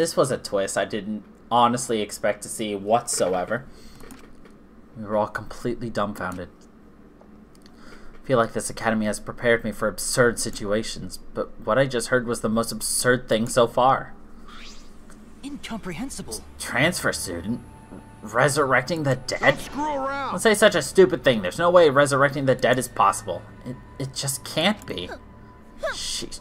This was a twist I didn't honestly expect to see whatsoever. We were all completely dumbfounded. I feel like this academy has prepared me for absurd situations, but what I just heard was the most absurd thing so far. Incomprehensible. Transfer student? Resurrecting the dead? Don't screw around. Don't say such a stupid thing. There's no way resurrecting the dead is possible. It just can't be. Jeez.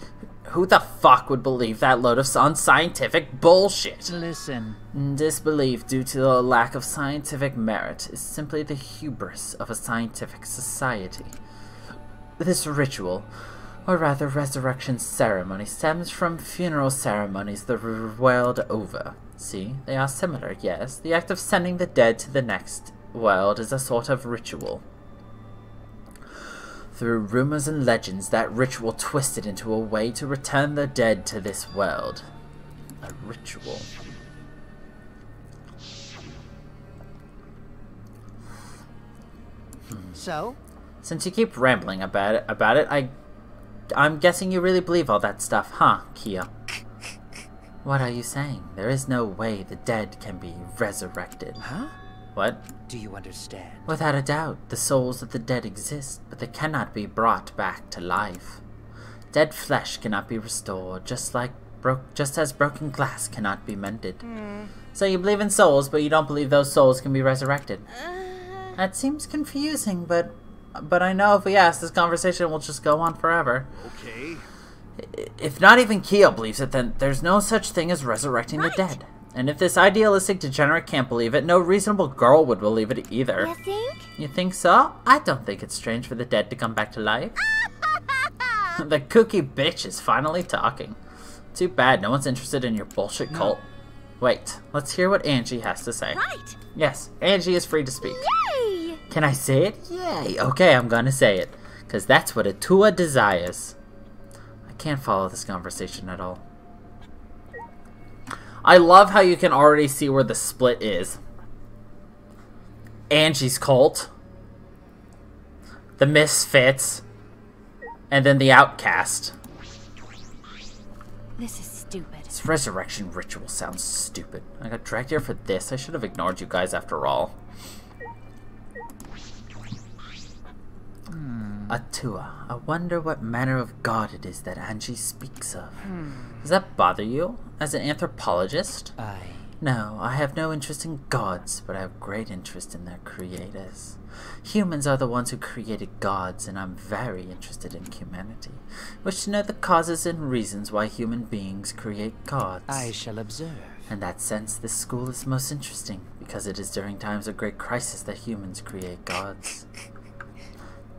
Who the fuck would believe that load of unscientific bullshit? Listen. Disbelief due to the lack of scientific merit is simply the hubris of a scientific society. This ritual, or rather resurrection ceremony, stems from funeral ceremonies the world over. See, they are similar, yes. The act of sending the dead to the next world is a sort of ritual. Through rumors and legends, that ritual twisted into a way to return the dead to this world. A ritual. So? Since you keep rambling about it, I'm guessing you really believe all that stuff, huh, Kia? What are you saying? There is no way the dead can be resurrected. Huh? What? Do you understand? Without a doubt, the souls of the dead exist, but they cannot be brought back to life. Dead flesh cannot be restored, just as broken glass cannot be mended. So you believe in souls, but you don't believe those souls can be resurrected. That seems confusing, but I know if we ask, this conversation will just go on forever. Okay. If not even Kyo believes it, then there's no such thing as resurrecting the dead. And if this idealistic degenerate can't believe it, no reasonable girl would believe it either. You think? You think so? I don't think it's strange for the dead to come back to life. The kooky bitch is finally talking. Too bad no one's interested in your bullshit cult. Wait, let's hear what Angie has to say. Right. Yes, Angie is free to speak. Yay! Can I say it? Yay! Okay, I'm gonna say it. Because that's what Atua desires. I can't follow this conversation at all. I love how you can already see where the split is. Angie's cult. The Misfits. And then the Outcast. This is stupid. This resurrection ritual sounds stupid. I got dragged here for this. I should have ignored you guys after all. Atua, I wonder what manner of god it is that Angie speaks of. Does that bother you, as an anthropologist? No, I have no interest in gods, but I have great interest in their creators. Humans are the ones who created gods, and I'm very interested in humanity. Wish to know the causes and reasons why human beings create gods. I shall observe. In that sense, this school is most interesting, because it is during times of great crisis that humans create gods.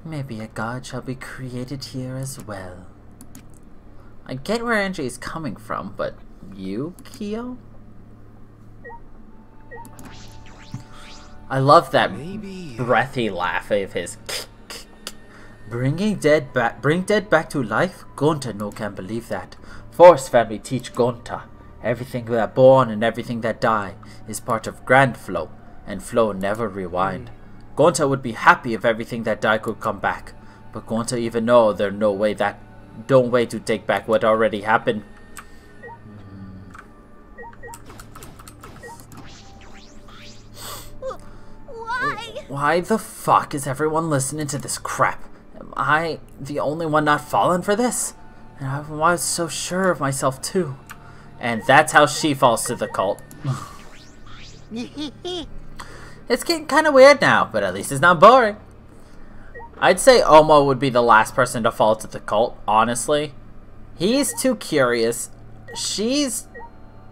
Maybe a god shall be created here as well. I get where Angie is coming from, but you, Kyo? I love that breathy laugh of his. Bring dead back to life? Gonta no can believe that. Force family teach Gonta. Everything that born and everything that die is part of grand flow, and flow never rewind. Gonta would be happy if everything that died could come back, but Gonta even know there's no way to take back what already happened. Why the fuck is everyone listening to this crap? Am I the only one not falling for this? And I was so sure of myself too. And that's how she falls to the cult. It's getting kind of weird now, but at least it's not boring. I'd say Omo would be the last person to fall to the cult, honestly. He's too curious. She's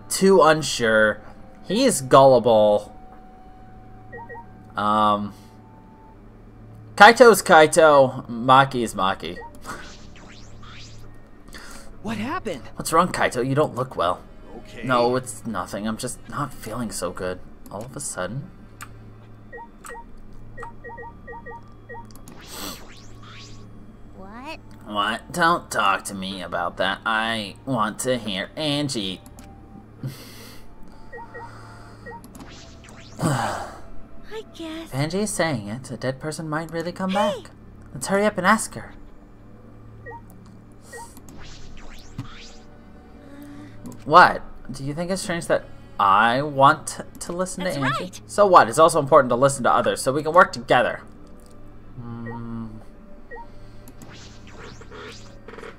too unsure. He's gullible. Kaito's Kaito. Maki's Maki. What happened? What's wrong, Kaito? You don't look well. Okay. No, it's nothing. I'm just not feeling so good. All of a sudden. What? What? Don't talk to me about that. I want to hear Angie. I guess. If Angie is saying it, a dead person might really come back. Let's hurry up and ask her. What? Do you think it's strange that I want to listen That's to Angie? right. So what? It's also important to listen to others so we can work together.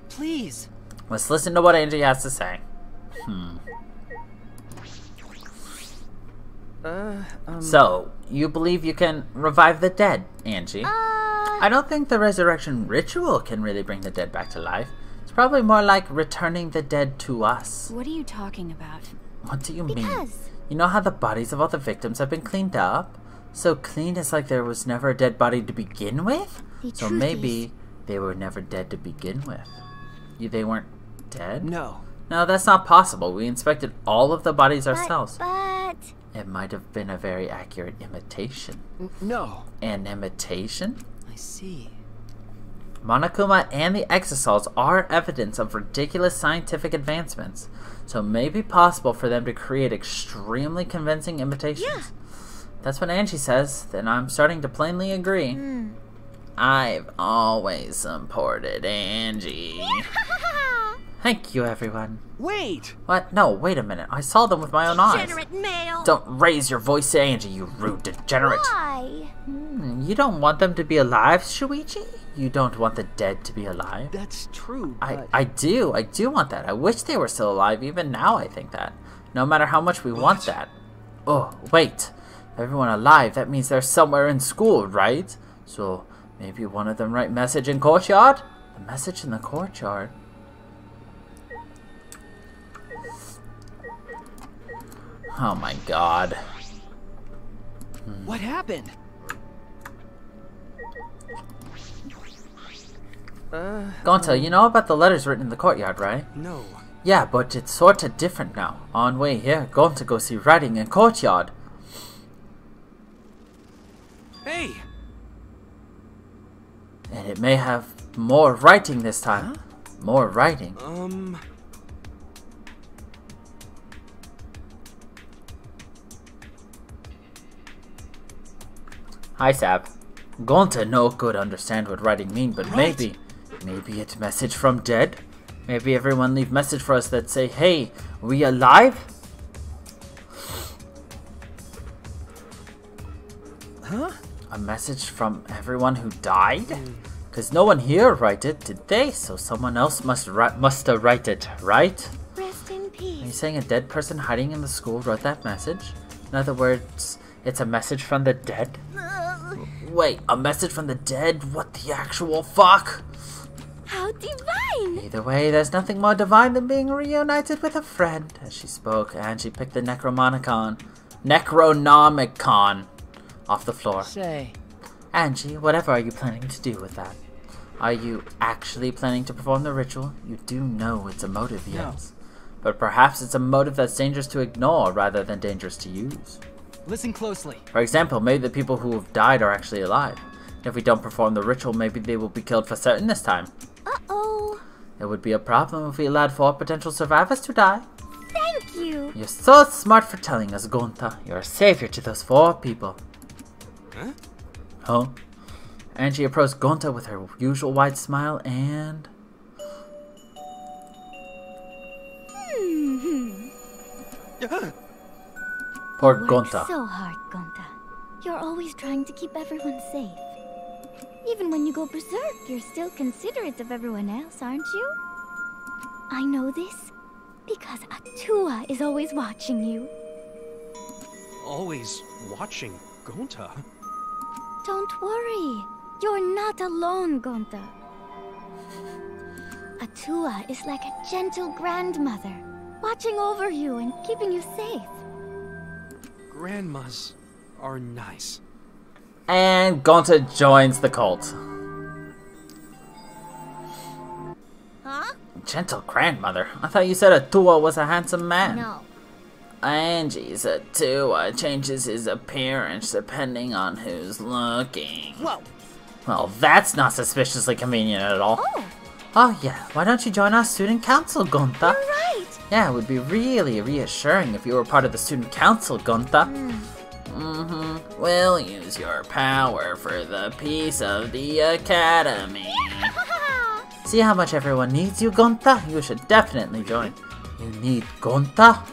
Please. Let's listen to what Angie has to say. So, you believe you can revive the dead, Angie? I don't think the resurrection ritual can really bring the dead back to life. It's probably more like returning the dead to us. What are you talking about? What do you mean? Because You know how the bodies of all the victims have been cleaned up? So clean it's like there was never a dead body to begin with? The So truth maybe is- they were never dead to begin with. They weren't dead? No. No, that's not possible. We inspected all of the bodies ourselves. But It might have been a very accurate imitation. No. An imitation? I see. Monokuma and the exosols are evidence of ridiculous scientific advancements, so it may be possible for them to create extremely convincing imitations. Yeah. That's what Angie says, then I'm starting to plainly agree. I've always supported Angie. Thank you, everyone. Wait. What? No, wait a minute. I saw them with my own eyes. degenerate male. Don't raise your voice to Angie, you rude degenerate. Why? You don't want them to be alive, Shuichi? You don't want the dead to be alive? That's true, but... I do want that. I wish they were still alive. Even now I think that. No matter how much we want that. Oh, wait. Everyone alive, that means they're somewhere in school, right? So, maybe one of them write message in courtyard? The message in the courtyard? Oh my god. What happened? Gonta, you know about the letters written in the courtyard, right? No. Yeah, but it's sorta different now. On way here, going to go see writing in courtyard. Hey! And it may have more writing this time. More writing. Hi, Sab. Gonta no could understand what writing mean, but maybe it's message from dead? Maybe everyone leave message for us that say, hey, we alive? Huh? A message from everyone who died? Because no one here write it, did they? So someone else must have write it, right? Rest in Are you peace. saying a dead person hiding in the school wrote that message? In other words, it's a message from the dead? Wait, a message from the dead? What the actual fuck? How divine! Either way, there's nothing more divine than being reunited with a friend. As she spoke, Angie picked the Necronomicon off the floor. Say. Angie, whatever are you planning to do with that? Are you actually planning to perform the ritual? You do know it's a motive, yes. But perhaps it's a motive that's dangerous to ignore rather than dangerous to use. Listen closely. For example, maybe the people who have died are actually alive. If we don't perform the ritual, maybe they will be killed for certain this time. Uh-oh. It would be a problem if we allowed 4 potential survivors to die. Thank you. You're so smart for telling us, Gonta. You're a savior to those 4 people. Huh? Huh? Angie approached Gonta with her usual wide smile and... Poor You work Gonta. so hard, Gonta. You're always trying to keep everyone safe. Even when you go berserk, you're still considerate of everyone else, aren't you? I know this because Atua is always watching you. Always watching Gonta. Don't worry. You're not alone, Gonta. Atua is like a gentle grandmother, watching over you and keeping you safe. Grandmas are nice. And Gonta joins the cult. Huh? Gentle grandmother? I thought you said Atua was a handsome man. No. Angie's Atua changes his appearance depending on who's looking. Whoa! Well, that's not suspiciously convenient at all. Oh, Oh yeah, why don't you join our student council, Gonta? you're right. Yeah, it would be really reassuring if you were part of the student council, Gonta. We'll use your power for the peace of the academy. See how much everyone needs you, Gonta? You should definitely join. You need Gonta?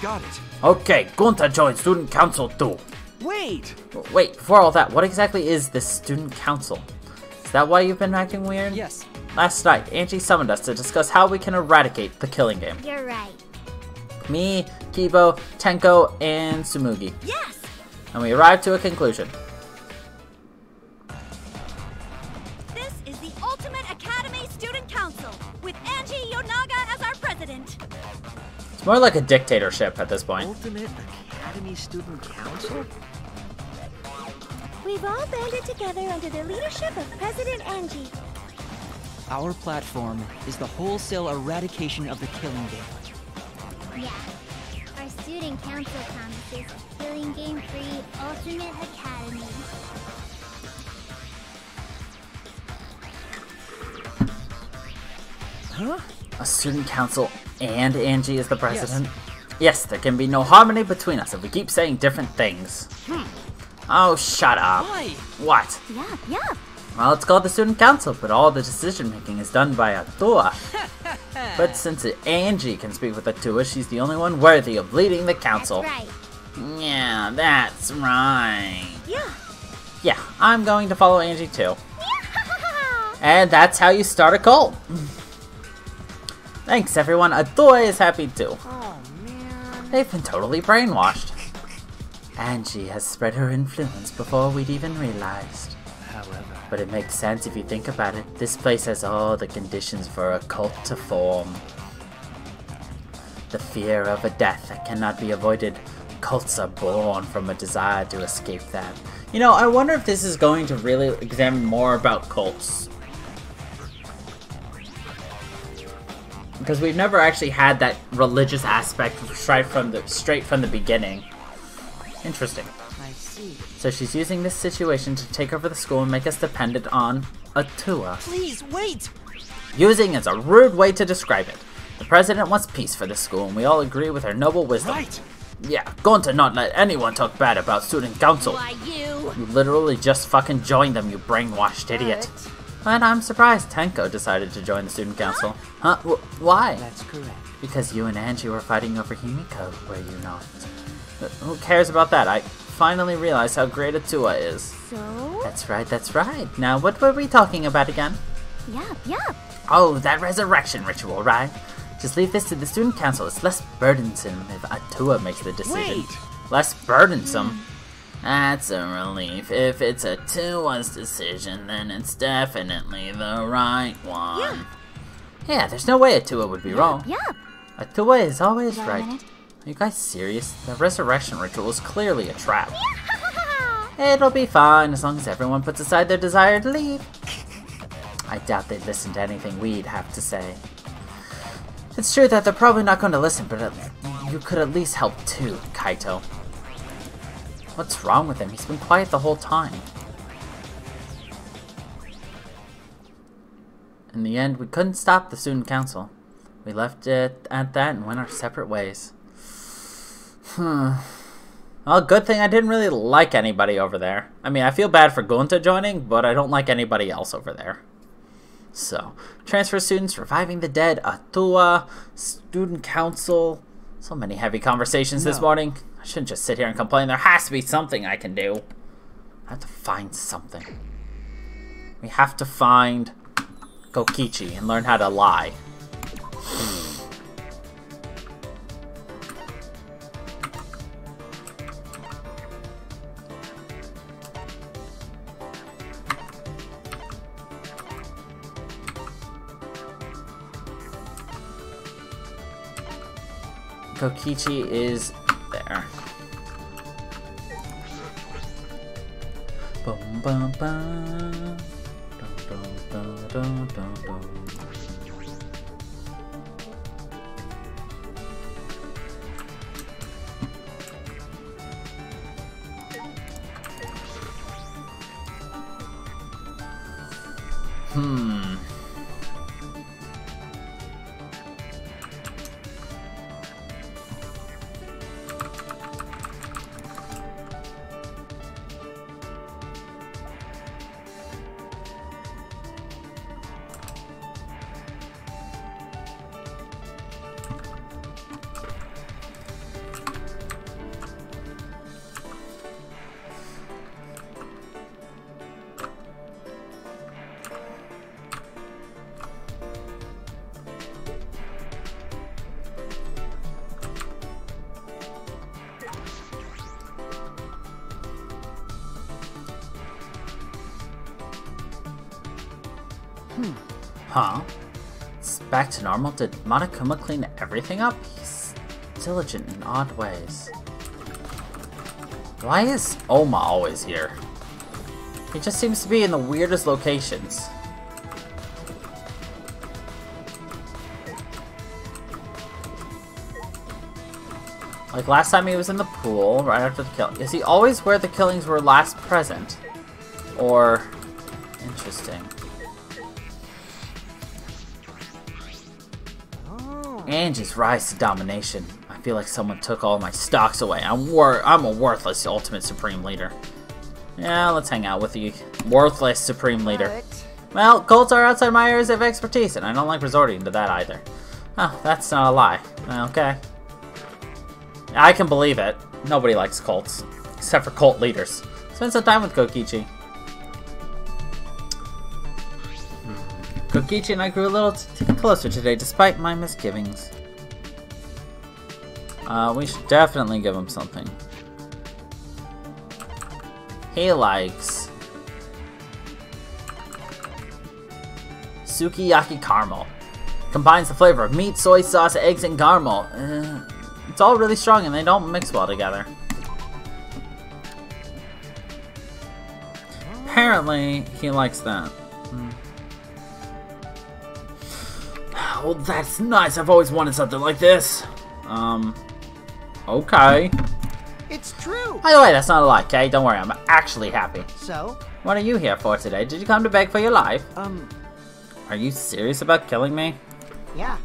Got it. Okay, Gonta joins student council too. Wait! Wait, before all that, what exactly is this student council? Is that why you've been acting weird? Yes. Last night, Angie summoned us to discuss how we can eradicate the killing game. You're right. Me, Kibo, Tenko, and Tsumugi. Yes! And we arrived to a conclusion. This is the Ultimate Academy Student Council, with Angie Yonaga as our president. It's more like a dictatorship at this point. Ultimate Academy Student Council? We've all banded together under the leadership of President Angie. Our platform is the wholesale eradication of the killing game. Yeah. Our student council promises killing game-free Ultimate Academy. Huh? A student council and Angie is the president? Yes, there can be no harmony between us if we keep saying different things. Oh, shut up. Why? What? Yeah. Well, it's called the student council, but all the decision making is done by Atua. But since Angie can speak with Atua, she's the only one worthy of leading the council. That's right. Yeah, that's right. Yeah. Yeah, I'm going to follow Angie too. Yeah. And that's how you start a cult. Thanks everyone, Atua is happy too. Oh, man. They've been totally brainwashed. Angie has spread her influence before we'd even realized. However, But it makes sense if you think about it. This place has all the conditions for a cult to form. The fear of a death that cannot be avoided. Cults are born from a desire to escape that. You know, I wonder if this is going to really examine more about cults. Because we've never actually had that religious aspect straight from the beginning. Interesting. I see. So she's using this situation to take over the school and make us dependent on Atua. Please, wait! Using is a rude way to describe it. The president wants peace for the school, and we all agree with her noble wisdom. Right! Yeah, going to not let anyone talk bad about student council. Why, you? You literally just fucking joined them, you brainwashed idiot. And I'm surprised Tenko decided to join the student council. Huh? Why? That's correct. Because you and Angie were fighting over Himiko, were you not? Who cares about that? I finally realized how great Atua is. So? That's right. Now, what were we talking about again? Yeah. Oh, that resurrection ritual, right? Just leave this to the student council. It's less burdensome if Atua makes the decision. Wait! Less burdensome? That's a relief. If it's Atua's decision, then it's definitely the right one. Yeah, there's no way Atua would be wrong. Yeah. Atua is always Wait a right. minute. Are you guys serious? The resurrection ritual is clearly a trap. It'll be fine as long as everyone puts aside their desire to leave. I doubt they'd listen to anything we'd have to say. It's true that they're probably not going to listen, but you could at least help too, Kaito. What's wrong with him? He's been quiet the whole time. In the end, we couldn't stop the student council. We left it at that and went our separate ways. Well, good thing I didn't really like anybody over there. I mean, I feel bad for Gunta joining, but I don't like anybody else over there. So, transfer students, reviving the dead, Atua, student council. So many heavy conversations this morning. I shouldn't just sit here and complain. There has to be something I can do. I have to find something. We have to find Kokichi and learn how to lie. Kokichi is there. Boom, bum, bum. Dun, dun, dun, dun, dun, dun. Huh? It's back to normal? Did Monokuma clean everything up? He's diligent in odd ways. Why is Oma always here? He just seems to be in the weirdest locations. Like last time he was in the pool, right after the kill. Is he always where the killings were last present? Or... Interesting. Angie's rise to domination. I feel like someone took all my stocks away. I'm a worthless ultimate supreme leader. Yeah, let's hang out with the worthless supreme leader. Well, cults are outside my areas of expertise, and I don't like resorting to that either. Oh, that's not a lie. Okay. I can believe it. Nobody likes cults. Except for cult leaders. Spend some time with Kokichi. Kokichi and I grew a little closer today, despite my misgivings. We should definitely give him something. He likes... Sukiyaki caramel. Combines the flavor of meat, soy sauce, eggs, and caramel. It's all really strong and they don't mix well together. Apparently, he likes that. Well, that's nice. I've always wanted something like this. Okay. It's true. By the way, that's not a lie, okay? Don't worry, I'm actually happy. So? What are you here for today? Did you come to beg for your life? Are you serious about killing me? Yeah.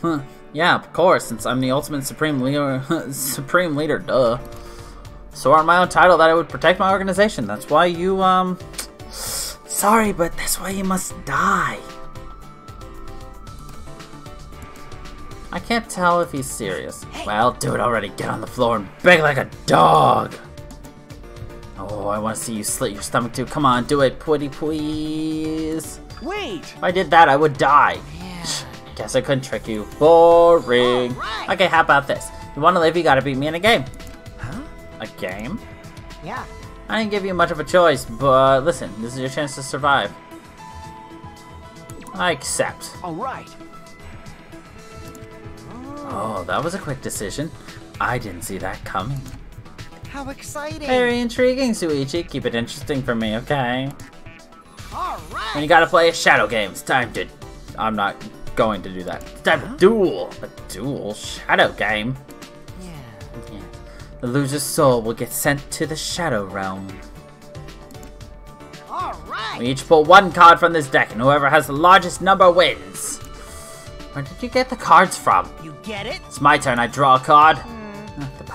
Huh. Yeah, of course, since I'm the ultimate supreme leader. Supreme leader, duh. So on my own title that I would protect my organization. That's why you, Sorry, but that's why you must die. I can't tell if he's serious. Well, do it already. Get on the floor and beg like a dog. Oh, I want to see you slit your stomach too. Come on, do it, pretty please. Wait. If I did that, I would die. Yeah. Guess I couldn't trick you. Boring. Right. Okay, how about this? You want to live, you gotta beat me in a game. Huh? A game? Yeah. I didn't give you much of a choice, but listen, this is your chance to survive. I accept. All right. Oh, that was a quick decision. I didn't see that coming. How exciting. Very intriguing, Suichi. Keep it interesting for me, okay? All right. When you gotta play a shadow game, it's time to... I'm not going to do that. It's time to duel. A duel? Shadow game? Yeah. The loser's soul will get sent to the shadow realm. All right. We each pull one card from this deck, and whoever has the largest number wins. Where did you get the cards from? You get it? It's my turn. I draw a card. The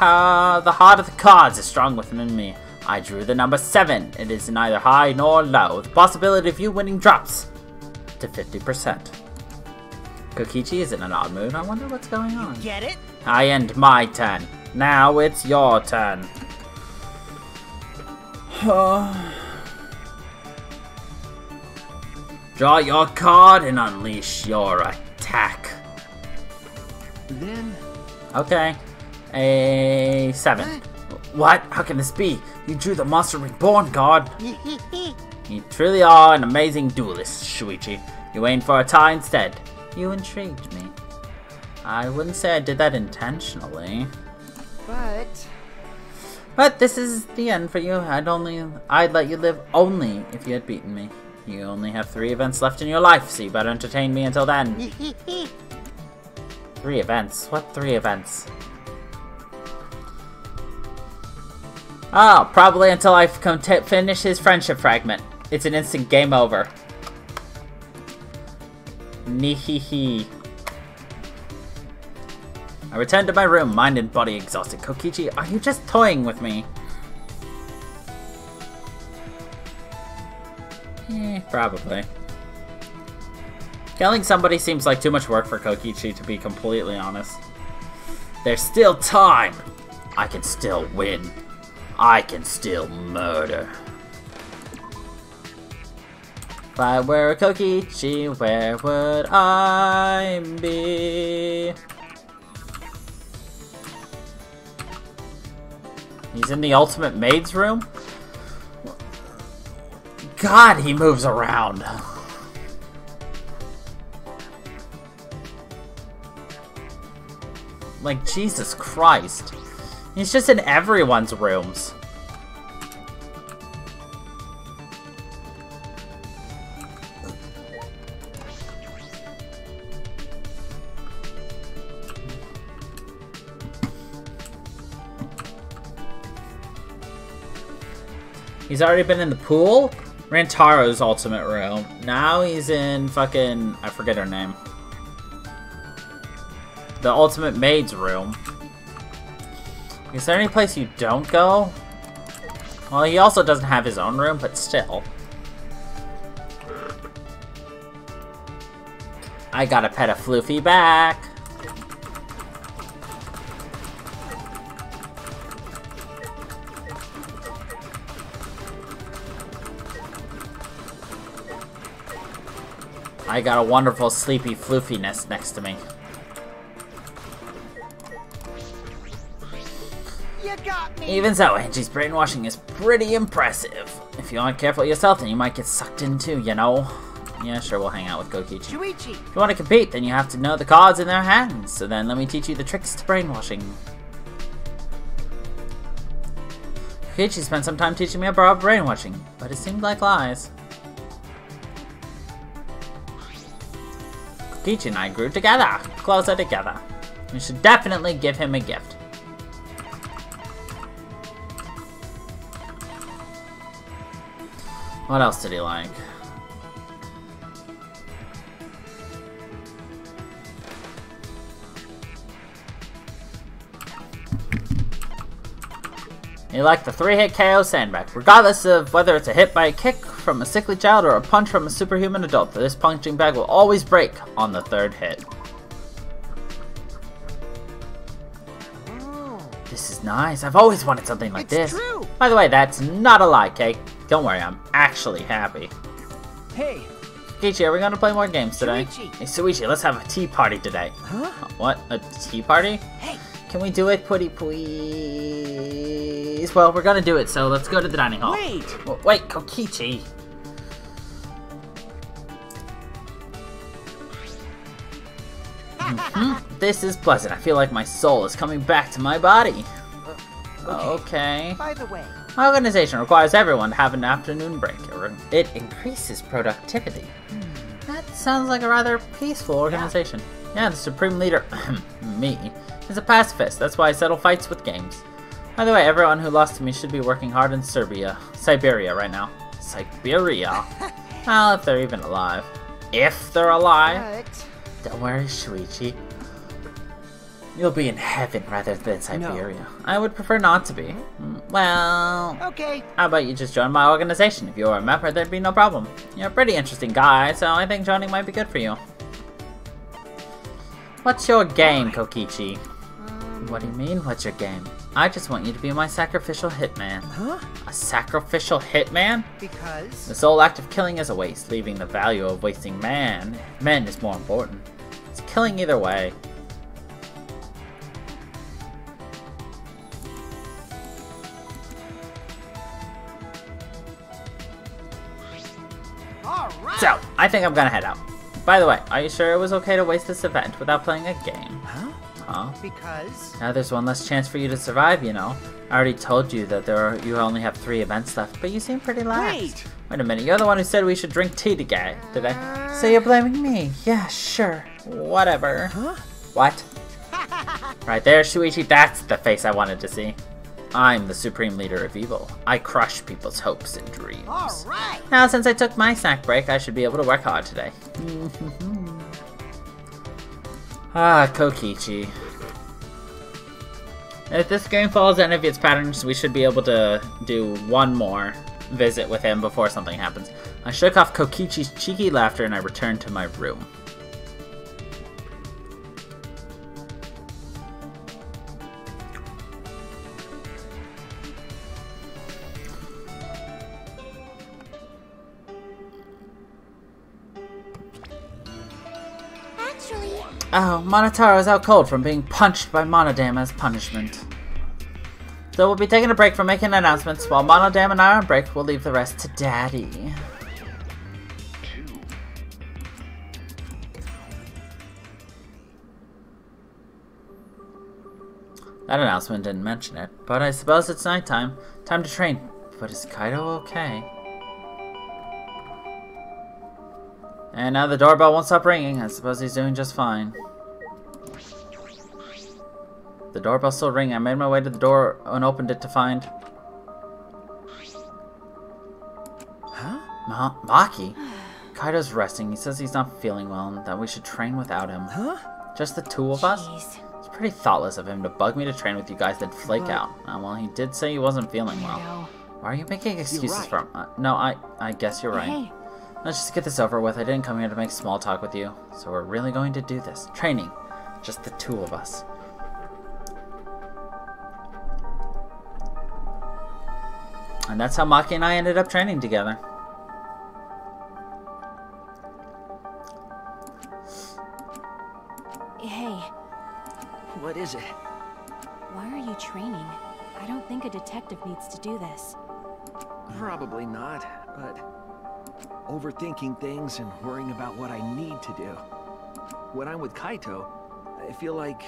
heart of the cards is strong within me. I drew the number 7. It is neither high nor low. The possibility of you winning drops to 50%. Kokichi is in an odd mood. I wonder what's going on. You get it? I end my turn. Now it's your turn. Draw your card and unleash your attack. Then... Okay. A 7. What? How can this be? You drew the Monster Reborn card. You truly are an amazing duelist, Shuichi. You aimed for a tie instead. You intrigued me. I wouldn't say I did that intentionally. But this is the end for you. I'd let you live only if you had beaten me. You only have 3 events left in your life, so you better entertain me until then. 3 events? What 3 events? Oh, probably until I finish his friendship fragment. It's an instant game over. Nihihi. I return to my room, mind and body exhausted. Kokichi, are you just toying with me? Probably. Killing somebody seems like too much work for Kokichi, to be completely honest. There's still time! I can still win. I can still murder. If I were Kokichi, where would I be? He's in the Ultimate Maid's room? God, he moves around. Like, Jesus Christ. He's just in everyone's rooms. He's already been in the pool? Rantaro's ultimate room. Now he's in fucking... I forget her name. The ultimate maid's room. Is there any place you don't go? Well, he also doesn't have his own room, but still. I gotta pet a floofy back. I got a wonderful sleepy floofiness next to me. You got me. Even so, Angie's brainwashing is pretty impressive. If you aren't careful yourself, then you might get sucked in too, you know? Yeah, sure, we'll hang out with Kokichi. Shuichi. If you want to compete, then you have to know the cards in their hands. So then let me teach you the tricks to brainwashing. Kokichi spent some time teaching me about brainwashing, but it seemed like lies. Kokichi and I grew together, closer together. We should definitely give him a gift. What else did he like? He liked the 3-hit KO sandbag. Regardless of whether it's a hit by a kick from a sickly child or a punch from a superhuman adult, this punching bag will always break on the 3rd hit. This is nice. I've always wanted something like this. True. By the way, that's not a lie, Cake. Don't worry, I'm actually happy. Hey. Kokichi, are we going to play more games today? Shuichi. Hey, Shuichi, let's have a tea party today. Huh? What? A tea party? Hey. Can we do it, putty please? Well, we're gonna do it, so let's go to the dining hall. Wait. Wait, Kokichi. This is pleasant. I feel like my soul is coming back to my body. Okay. By the way. My organization requires everyone to have an afternoon break. It increases productivity. That sounds like a rather peaceful organization. Yeah, the supreme leader, me, is a pacifist. That's why I settle fights with games. By the way, everyone who lost to me should be working hard in Siberia right now. Siberia? Well, if they're even alive. If they're alive. But... Don't worry, Shuichi. You'll be in heaven rather than Siberia. No. I would prefer not to be. Well... Okay. How about you just join my organization? If you were a member, there'd be no problem. You're a pretty interesting guy, so I think joining might be good for you. What's your game, Kokichi? What do you mean, what's your game? I just want you to be my sacrificial hitman. Huh? A sacrificial hitman? Because... The sole act of killing is a waste, leaving the value of wasting men is more important. It's killing either way. Alright. So, I think I'm gonna head out. By the way, are you sure it was okay to waste this event without playing a game? Huh? Huh? Because... Now there's one less chance for you to survive, you know. I already told you that you only have 3 events left, but you seem pretty lax. Wait a minute, you're the one who said we should drink tea today. So you're blaming me? Yeah, sure. Whatever. Huh? What? Right there, Shuichi, that's the face I wanted to see. I'm the supreme leader of evil. I crush people's hopes and dreams. Alright. Now, since I took my snack break, I should be able to work hard today. Ah, Kokichi. If this game follows any of its patterns, we should be able to do one more visit with him before something happens. I shook off Kokichi's cheeky laughter and I returned to my room. Oh, Monotaro is out cold from being punched by Monodam as punishment. So we'll be taking a break from making announcements. While Monodam and I are on break, we'll leave the rest to Daddy. That announcement didn't mention it, but I suppose it's nighttime. Time to train. But is Kaido okay? And now the doorbell won't stop ringing. I suppose he's doing just fine. The doorbell's still ringing. I made my way to the door and opened it to find... Huh? Maki? Kaido's resting. He says he's not feeling well and that we should train without him. Huh? Just the two of us? It's pretty thoughtless of him to bug me to train with you guys then flake out. Well, he did say he wasn't feeling well. Why are you making excuses for him? No, I guess you're right. Hey. Let's just get this over with. I didn't come here to make small talk with you. So we're really going to do this. Training. Just the two of us. And that's how Maki and I ended up training together. Hey, What is it? why are you training? I don't think a detective needs to do this. Probably not, but overthinking things and worrying about what I need to do. When I'm with Kaito, I feel like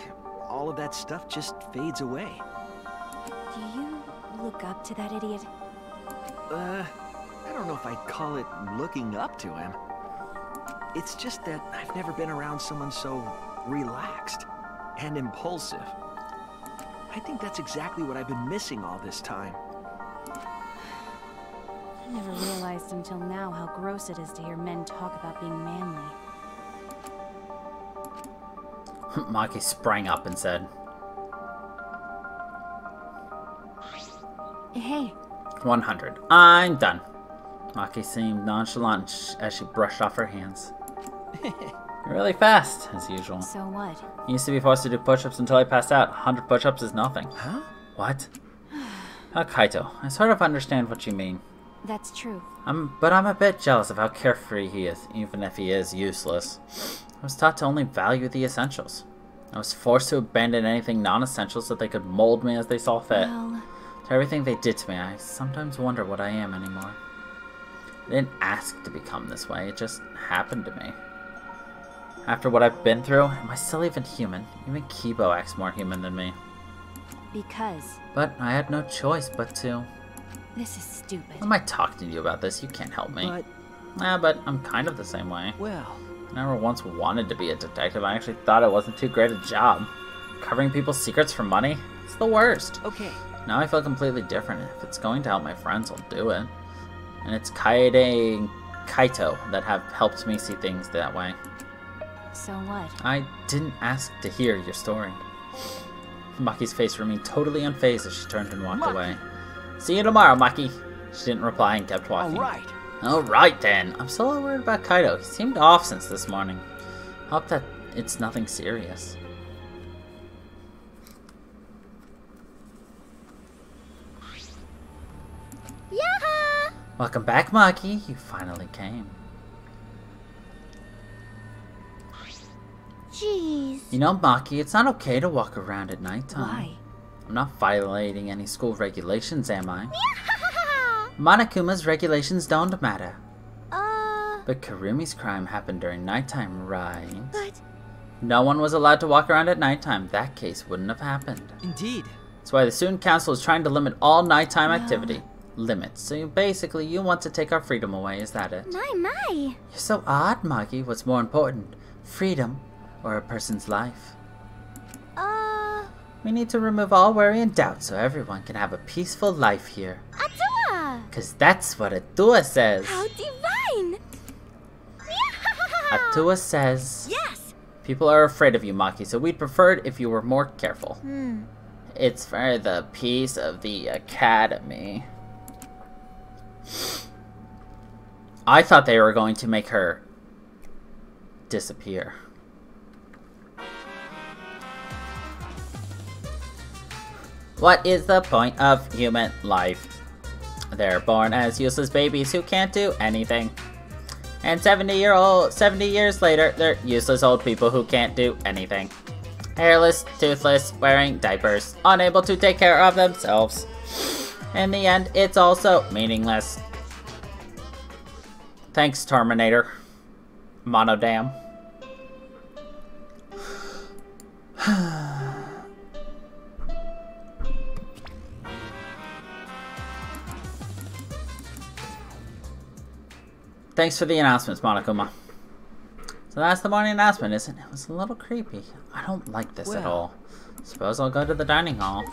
all of that stuff just fades away. Do you look up to that idiot? I don't know if I'd call it looking up to him. It's just that I've never been around someone so relaxed and impulsive. I think that's exactly what I've been missing all this time. I never realized until now how gross it is to hear men talk about being manly. Maki sprang up and said, Hey, 100. I'm done. Maki seemed nonchalant as she brushed off her hands. You're really fast, as usual. so what? I used to be forced to do push-ups until I passed out. 100 push-ups is nothing. Huh? What? Kaito, I sort of understand what you mean. That's true. But I'm a bit jealous of how carefree he is, even if he is useless. I was taught to only value the essentials. I was forced to abandon anything non-essential so they could mold me as they saw fit. Well, To everything they did to me, I sometimes wonder what I am anymore. I didn't ask to become this way, it just happened to me. After what I've been through, am I still even human? Even Kibo acts more human than me. because But I had no choice but to... this is stupid. Why am I talking to you about this? You can't help me. But, But I'm kind of the same way. well, I never once wanted to be a detective. I actually thought it wasn't too great a job. Covering people's secrets for money? It's the worst. okay. Now I feel completely different. If it's going to help my friends, I'll do it. And it's Kaede and Kaito that have helped me see things that way. So what? I didn't ask to hear your story. Maki's face remained totally unfazed as she turned and walked Maki. away. See you tomorrow, Maki. She didn't reply and kept walking. Alright. Alright then. I'm still a little worried about Kaito. He seemed off since this morning. Hope that it's nothing serious. Yaha! Welcome back, Maki. You finally came. Jeez. You know, Maki, it's not okay to walk around at nighttime. Why? I'm not violating any school regulations, am I? Yaha! Monokuma's regulations don't matter. Uh, But Karumi's crime happened during nighttime, right? but No one was allowed to walk around at nighttime. That case wouldn't have happened. Indeed. That's why the student council is trying to limit all nighttime activity. Limits. So basically, you want to take our freedom away, is that it? my. You're so odd, Maki. What's more important? Freedom or a person's life? We need to remove all worry and doubt so everyone can have a peaceful life here. Atua! Cause that's what Atua says. How divine! Atua says... Yes! People are afraid of you, Maki, so we'd prefer it if you were more careful. Hmm. It's for the peace of the academy. I thought they were going to make her disappear. What is the point of human life? They're born as useless babies who can't do anything. And 70 years later, they're useless old people who can't do anything. Hairless, toothless, wearing diapers, unable to take care of themselves. In the end, it's also meaningless. Thanks, Terminator. Monodam. thanks for the announcements, Monokuma. So that's the morning announcement, isn't it? It was a little creepy. I don't like this at all. Suppose I'll go to the dining hall.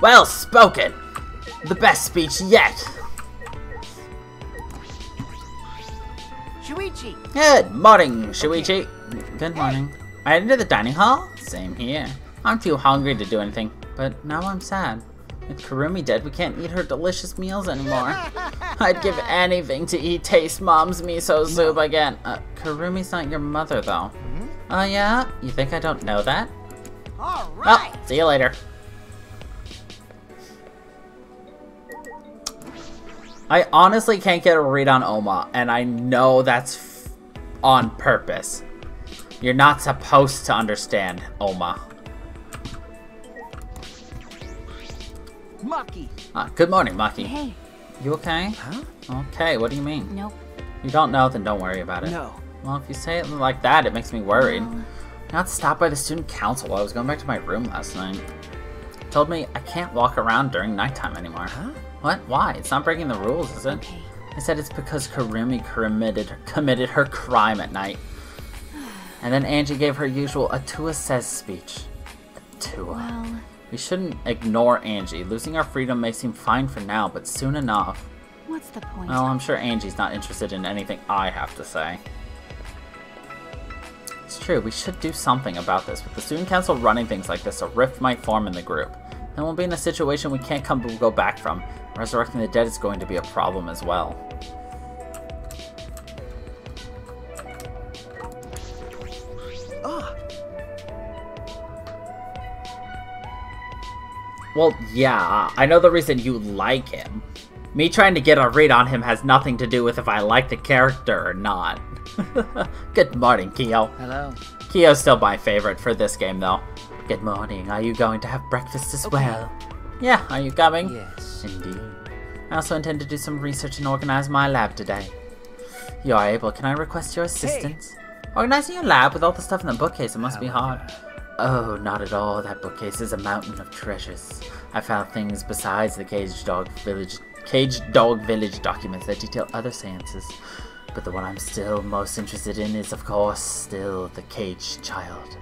Well spoken! The best speech yet! Shuichi! Good morning, Shuichi. Good morning. I headed to the dining hall? Same here. I'm too hungry to do anything, but now I'm sad. With Kurumi dead, we can't eat her delicious meals anymore. I'd give anything to eat Taste Mom's miso soup again. Kurumi's not your mother, though. Oh, yeah? You think I don't know that? All right. Well, see you later. I honestly can't get a read on Oma, and I know that's on purpose. You're not supposed to understand Oma. Maki. Good morning, Maki. Hey. You okay? Huh? Okay, what do you mean? Nope. You don't know, then don't worry about it. No. Well, if you say it like that, it makes me worried. No. I got stopped by the student council while I was going back to my room last night. Told me I can't walk around during nighttime anymore. Huh? What? Why? It's not breaking the rules, is it? Okay. I said it's because Kurumi committed her crime at night. And then Angie gave her usual Atua says speech. Atua. Well, We shouldn't ignore Angie. Losing our freedom may seem fine for now, but soon enough. what's the point? Well, I'm sure Angie's not interested in anything I have to say. It's true, we should do something about this. With the student council running things like this, a rift might form in the group. Then we'll be in a situation we can't go back from. Resurrecting the dead is going to be a problem as well. Ah. Well, yeah, I know the reason you like him. Me trying to get a read on him has nothing to do with if I like the character or not. Good morning, Kyo. Hello. Kyo's still my favorite for this game, though. Good morning. Are you going to have breakfast as well? Yeah, are you coming? Yes. Indeed. I also intend to do some research and organize my lab today. You are able. Can I request your assistance? Organizing your lab with all the stuff in the bookcase, it must be hard. Oh, not at all. That bookcase is a mountain of treasures. I found things besides the caged dog village documents that detail other seances. But the one I'm still most interested in is, of course, still the caged child.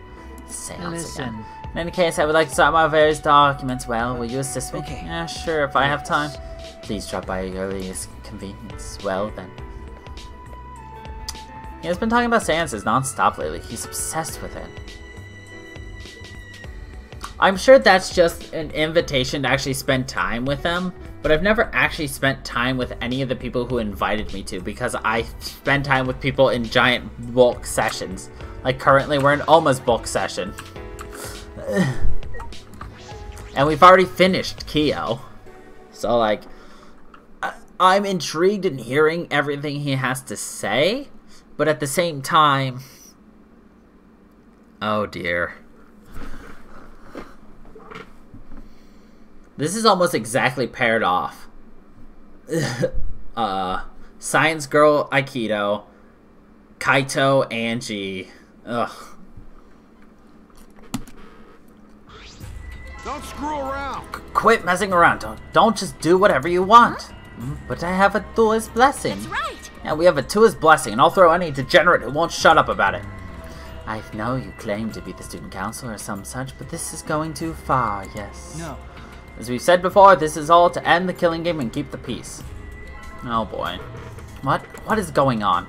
Seance again. In any case, I would like to start my various documents. Well, will you assist me? Okay. Yeah, sure, if I have time. Please drop by your earliest convenience. Well, then. He has been talking about seances non-stop lately. He's obsessed with it. I'm sure that's just an invitation to actually spend time with them, but I've never actually spent time with any of the people who invited me to, because I spend time with people in giant bulk sessions. Like currently we're in Oma's bulk session. And we've already finished Kyo. So like, I'm intrigued in hearing everything he has to say, but at the same time, oh dear. This is almost exactly paired off. Science Girl Aikido, Kaito, Angie. Ugh. Don't screw around. Quit messing around. Don't just do whatever you want. But I have Atua's blessing. That's right. Yeah, we have Atua's blessing, and I'll throw any degenerate who won't shut up about it. I know you claim to be the student council or some such, but this is going too far, yes. No. As we've said before, this is all to end the killing game and keep the peace. Oh boy. What is going on?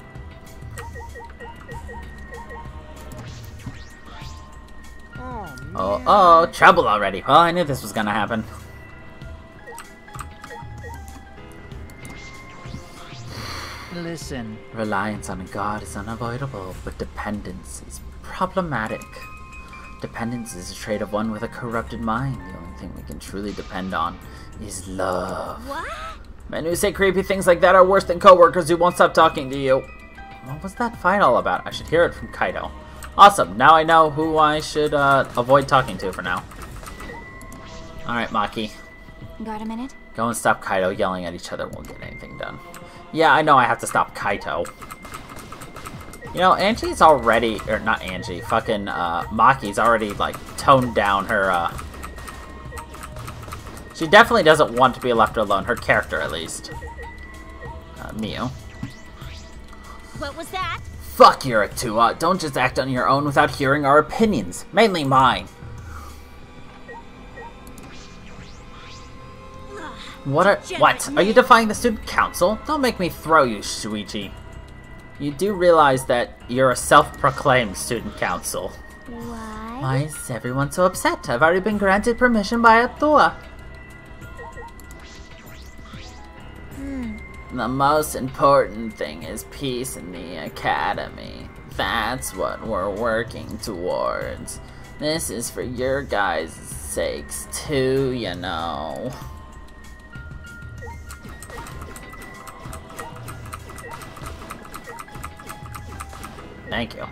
Oh, trouble already. Well, I knew this was gonna happen. Listen. Reliance on a god is unavoidable, but dependence is problematic. Dependence is a trait of one with a corrupted mind. The only thing we can truly depend on is love. What? Men who say creepy things like that are worse than coworkers who won't stop talking to you. What was that fight all about? I should hear it from Kaito. Awesome, now I know who I should avoid talking to for now. Alright, Maki. Got a minute? Go and stop Kaito yelling at each other. Won't get anything done. Yeah, I know I have to stop Kaito. You know, Angie's already, or not Angie, fucking Maki's already, like, toned down her, She definitely doesn't want to be left alone, her character at least. Miu. What was that? Fuck you, Atua. Don't just act on your own without hearing our opinions. Mainly mine. What are you defying the student council? Don't make me throw you, Shuichi. You do realize that you're a self-proclaimed student council. Why? Why is everyone so upset? I've already been granted permission by Atua. The most important thing is peace in the academy. That's what we're working towards. This is for your guys' sakes too, you know. Thank you.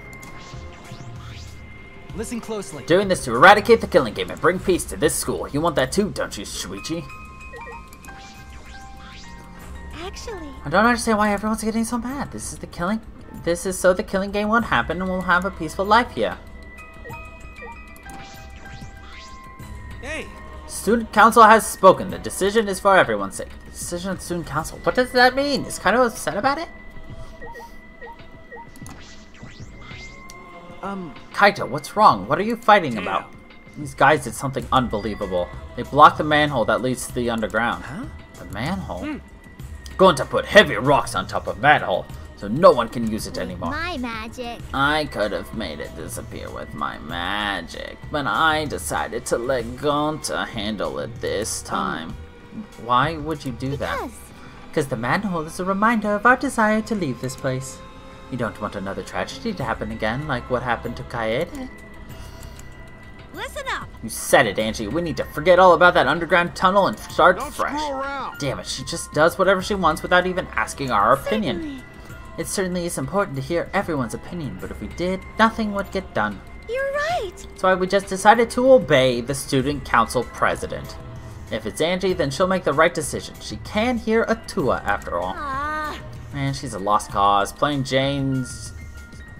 Listen closely. Doing this to eradicate the killing game and bring peace to this school. You want that too, don't you, Shuichi? Actually, I don't understand why everyone's getting so mad. This is so the killing game won't happen and we'll have a peaceful life here. Hey! Student council has spoken. The decision is for everyone's sake. The decision of the student council. What does that mean? Is kind of upset about it? Kaito, what's wrong? What are you fighting about? These guys did something unbelievable. They blocked the manhole that leads to the underground. Huh? The manhole? Going to put heavy rocks on top of manhole, so no one can use it anymore. my magic. I could have made it disappear with my magic, but I decided to let Gonta handle it this time. Why would you do that? Because the manhole is a reminder of our desire to leave this place. You don't want another tragedy to happen again, like what happened to Kaede. Listen up! You said it, Angie. We need to forget all about that underground tunnel and start Don't fresh. screw around. Damn it, she just does whatever she wants without even asking our opinion. Certainly. It certainly is important to hear everyone's opinion, but if we did, nothing would get done. You're right. That's why we just decided to obey the student council president. If it's Angie, then she'll make the right decision. She can hear Atua after all. Man, she's a lost cause. Playing Janes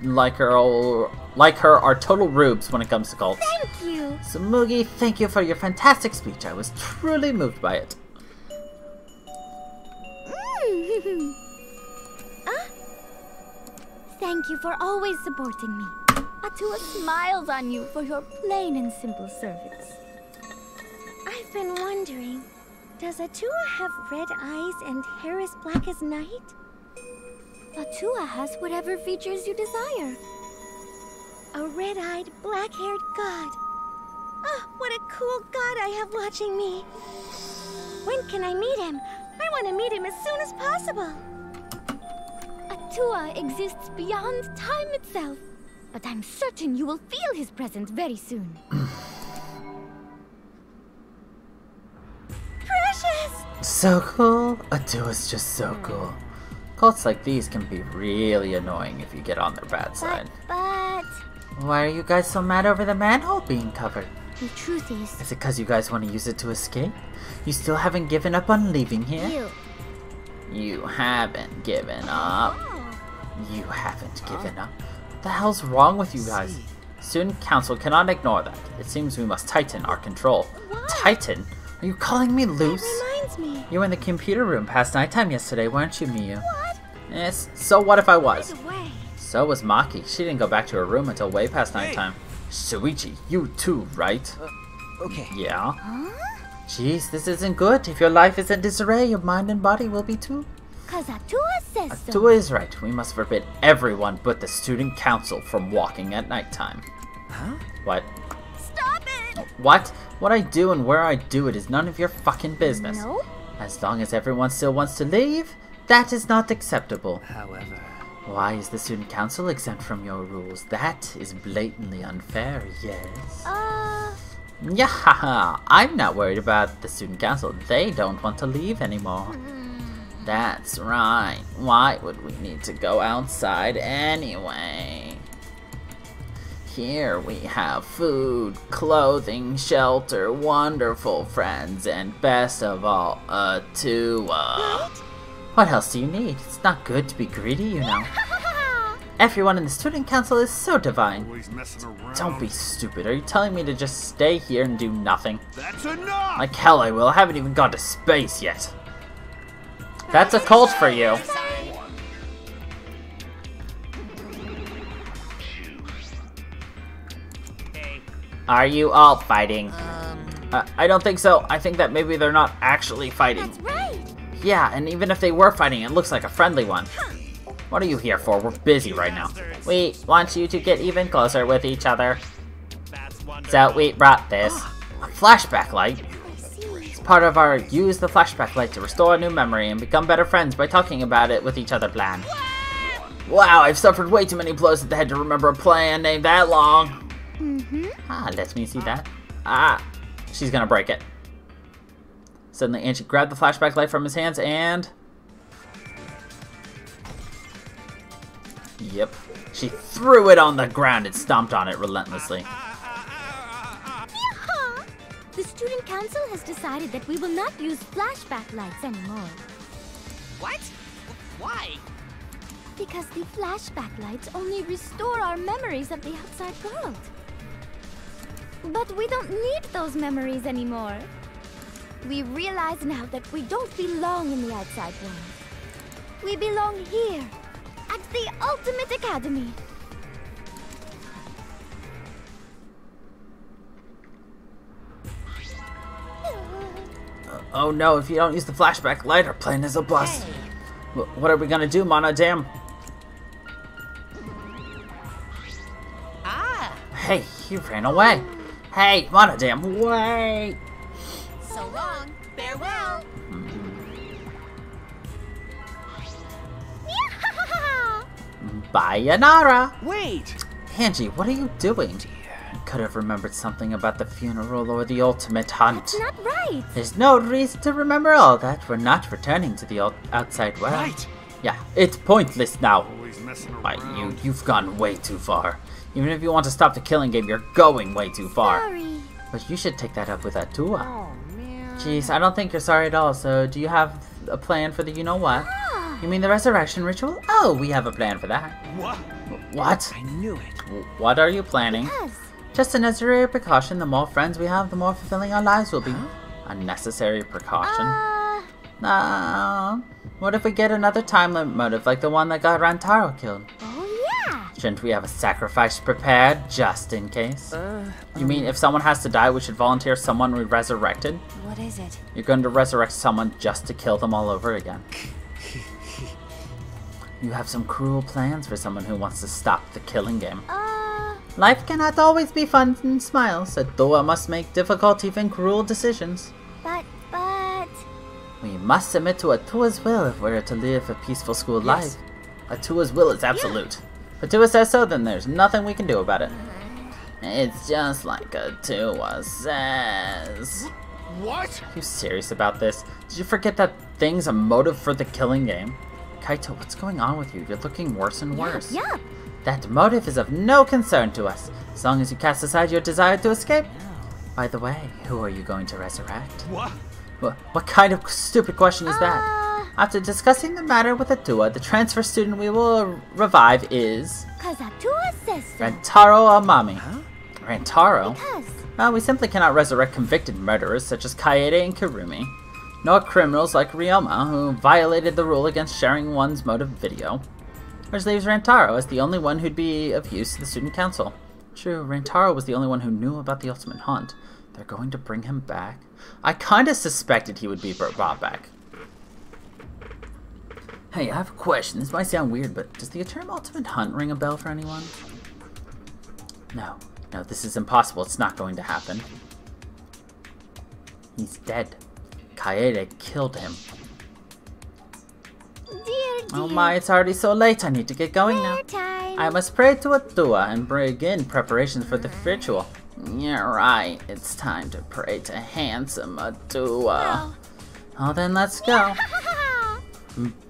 like her are total rubes when it comes to cults. Thank you. So Mugi, thank you for your fantastic speech. I was truly moved by it. Thank you for always supporting me. Atua smiles on you for your plain and simple service. I've been wondering, does Atua have red eyes and hair as black as night? Atua has whatever features you desire. A red-eyed, black-haired god. Oh, what a cool god I have watching me. When can I meet him? I want to meet him as soon as possible. Atua exists beyond time itself, but I'm certain you will feel his presence very soon. Precious! So cool. Atua's just so cool. Cults like these can be really annoying if you get on their bad side. But Why are you guys so mad over the manhole being covered? the truth is, Is it because you guys want to use it to escape? You still haven't given up on leaving here? You haven't given up. You haven't given up. What the hell's wrong with you guys? Student council cannot ignore that. It seems we must tighten our control. Tighten? Are you calling me loose? Reminds me. You were in the computer room past nighttime yesterday, weren't you, Miu? Yes, so what if I was? Way. So was Maki. She didn't go back to her room until way past nighttime. Shuichi, you too, right? Okay. Yeah? Jeez, this isn't good. If your life is in disarray, your mind and body will be too. cause Atua says so. Atua is right. We must forbid everyone but the student council from walking at nighttime. Huh? What? Stop it! What? What I do and where I do it is none of your fucking business. No? As long as everyone still wants to leave, that is not acceptable. However, Why is the student council exempt from your rules? That is blatantly unfair, yes? Yeah, I'm not worried about the student council. They don't want to leave anymore. That's right. Why would we need to go outside anyway? Here we have food, clothing, shelter, wonderful friends, and best of all, Atua. What else do you need? It's not good to be greedy, you know. Everyone in the student council is so divine. Always messing around. Don't be stupid. Are you telling me to just stay here and do nothing? That's enough! Like hell I will. I haven't even gone to space yet. That's a cult for you. Hey. Are you all fighting? I don't think so. I think that maybe they're not actually fighting. That's right. Yeah, and even if they were fighting, it looks like a friendly one. What are you here for? We're busy right now. We want you to get even closer with each other. That's wonderful. So we brought this. A flashback light. It's part of our use the flashback light to restore a new memory and become better friends by talking about it with each other plan. Wow, I've suffered way too many blows to the head to remember a plan named that long. Let me see that. She's gonna break it. Suddenly, Angie grabbed the flashback light from his hands and... Yep. She threw it on the ground and stomped on it relentlessly. Yeehaw! The student council has decided that we will not use flashback lights anymore. What? Why? Because the flashback lights only restore our memories of the outside world. But we don't need those memories anymore. We realize now that we don't belong in the outside world. We belong here, at the Ultimate Academy. Oh no, if you don't use the flashback light, our plan is a bust. What are we gonna do, Mana Dam? Hey, he ran away. Hey, Mana Dam, wait! So long. Farewell. Sayonara! Wait! Angie, what are you doing? You could have remembered something about the funeral or the ultimate hunt. That's not right. There's no reason to remember all that. We're not returning to the outside world. Right! Yeah, it's pointless now. Always messing Why, around. you've gone way too far. Even if you want to stop the killing game, you're going way too far. Sorry. But you should take that up with Atua. Oh, man. Jeez, I don't think you're sorry at all, so do you have a plan for the you-know-what? You mean the resurrection ritual? Oh, we have a plan for that. What? What? I knew it. What are you planning? Yes. Just a necessary precaution. The more friends we have, the more fulfilling our lives will be. A necessary precaution? What if we get another time limit motive like the one that got Rantaro killed? Oh yeah. Shouldn't we have a sacrifice prepared, just in case? You mean if someone has to die, we should volunteer someone we resurrected? What is it? You're going to resurrect someone just to kill them all over again. You have some cruel plans for someone who wants to stop the killing game. Life cannot always be fun and smiles. Atua must make difficult, even cruel decisions. But... We must submit to Atua's will if we're to live a peaceful school life. Atua's will is absolute. If Atua says so, then there's nothing we can do about it. It's just like Atua says. What? Are you serious about this? Did you forget that thing's a motive for the killing game? Kaito, what's going on with you? You're looking worse and worse. Yeah. That motive is of no concern to us, as long as you cast aside your desire to escape. By the way, who are you going to resurrect? What? What kind of stupid question is that? After discussing the matter with Atua, the transfer student we will revive is... Cause Atua says so. Rantaro Amami. Huh? Rantaro? Because... Well, we simply cannot resurrect convicted murderers such as Kaede and Kirumi, nor criminals like Ryoma, who violated the rule against sharing one's motive video. Which leaves Rantaro as the only one who'd be of use to the student council. True, Rantaro was the only one who knew about the ultimate hunt. They're going to bring him back. I kinda suspected he would be brought back. Hey, I have a question. This might sound weird, but does the term ultimate hunt ring a bell for anyone? No, this is impossible. It's not going to happen. He's dead. Kaede killed him. Dear, Oh my, it's already so late. I need to get going now. time. I must pray to Atua and begin preparations for the ritual. Yeah, right. It's time to pray to handsome Atua. Oh, then let's go.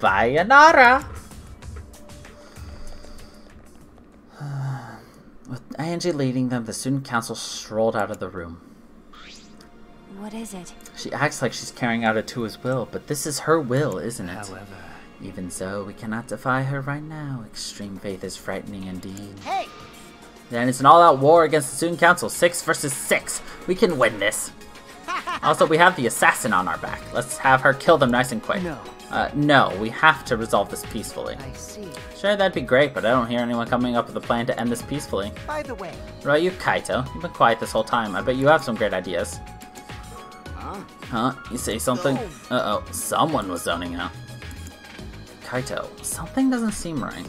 Sayonara! With Angie leading them, the student council strolled out of the room. What is it? She acts like she's carrying out Atua's will, but this is her will, isn't it? However, Even so, we cannot defy her right now. Extreme faith is frightening indeed. Hey! Then it's an all-out war against the Student Council. 6 versus 6. We can win this. Also, we have the assassin on our back. Let's have her kill them nice and quick. No. No, we have to resolve this peacefully. I see. Sure, that'd be great, but I don't hear anyone coming up with a plan to end this peacefully. By the way. What about you, Kaito? You've been quiet this whole time. I bet you have some great ideas. Huh? You say something? Uh-oh, someone was zoning out. Kaito, something doesn't seem right.